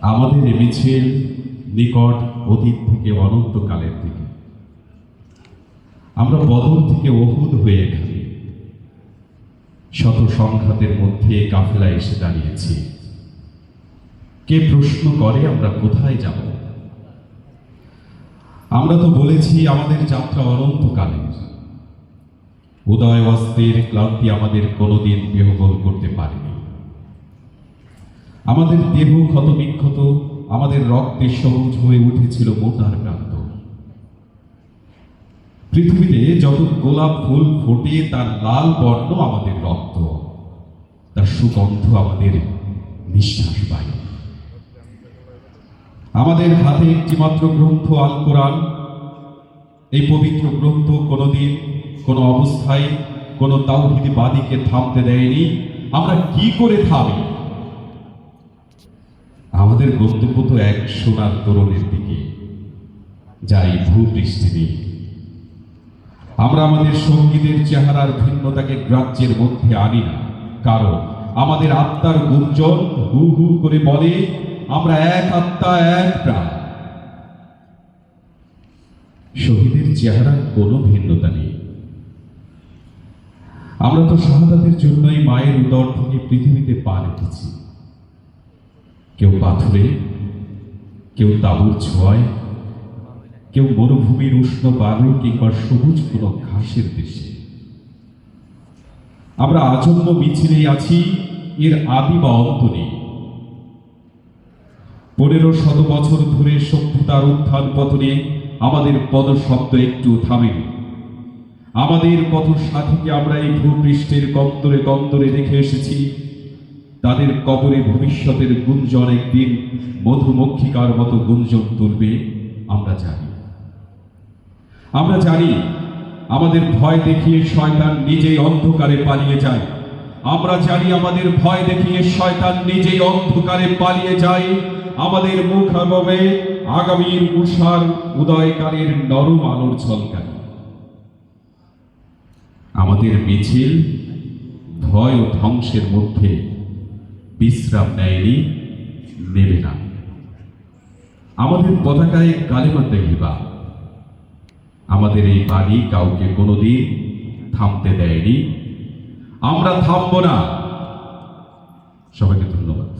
আমাদের এ মিছিল নিকট অতীত থেকে অনন্তকালের দিকে। আমরা বদর থেকে ওহুদ হয়ে এখানে শত সংঘাতের মধ্যে কাফেলা এসে দাঁড়িয়েছি। কে প্রশ্ন করে আমরা কোথায় যাব? আমরা তো বলেছি আমাদের যাত্রা অনন্তকালের। উদয় অস্তের ক্লান্তি আমাদের কোনোদিন বিহ্বল করতে পারেনি। আমাদের দেহ ক্ষত বিক্ষত, আমাদের রক্তে সবুজ হয়ে উঠেছিল মোটার প্রান্ত। পৃথিবীতে যত গোলাপ ফুল ফোটে তার লাল বর্ণ আমাদের রক্ত, তার সুগন্ধ আমাদের নিঃশ্বাস বায়ু। আমাদের হাতে একটি মাত্র গ্রন্থ আল কোরআন। এই পবিত্র গ্রন্থ কোনোদিন কোনো অবস্থায় কোনো তাওহীদবাদীকে থামতে দেয়নি। আমরা কি করে থামি? আমাদের গন্তব্য তো এক সোনার তরুণের দিকে, যাই ভূপৃষ্ঠে নেই। আমরা আমাদের সঙ্গীদের চেহারার ভিন্নতাকে গ্রাহ্যের মধ্যে আনি না, কারণ আমাদের আত্মার গুঞ্জন হু হু করে বলে আমরা এক আত্মা, এক প্রাণ। শহীদের চেহারার কোনো ভিন্নতা নেই। আমরা তো শাহাদাতের জন্যই মায়ের উদর থেকে পৃথিবীতে পা রেখেছি। কেউ পাথরে, কেউ তাঁবুর ছোঁয়ায়, কেউ মরুভূমির উষ্ণ বালু কিংবা সবুজ কোনো ঘাসের দেশে। আমরা আজন্ম মিছিলেই আছি, এর আদি বা অন্ত নেই। 1500 বছর ধরে সভ্যতার উত্থান পতনে আমাদের পদশব্দ একটু থামেনি। আমাদের কত সাথীকে আমরা এই ভূপৃষ্ঠের কন্দরে কন্দরে রেখে এসেছি। তাদের কবরে ভবিষ্যতের গুঞ্জন একদিন মধুমক্ষিকার মতো গুঞ্জন তুলবে। আমরা জানি আমাদের ভয় দেখিয়ে শয়তান নিজেই অন্ধকারে পালিয়ে যায়। আমরা জানি আমাদের ভয় দেখিয়ে শয়তান নিজেই অন্ধকারে পালিয়ে যায়। আমাদের মুখ হবে আগামীর উষার উদয়কালের নরম আলোর ঝলকানি। আমাদের মিছিল ভয় ও ধ্বংসের মধ্যে বিশ্রাম নেয়নি, নেবে না। আমাদের পতাকায় কালেমা তাইয়্যিবা। আমাদের এই বাণী কাউকে কোনোদিন থামতে দেয়নি। আমরা থামব না। সবাইকে ধন্যবাদ।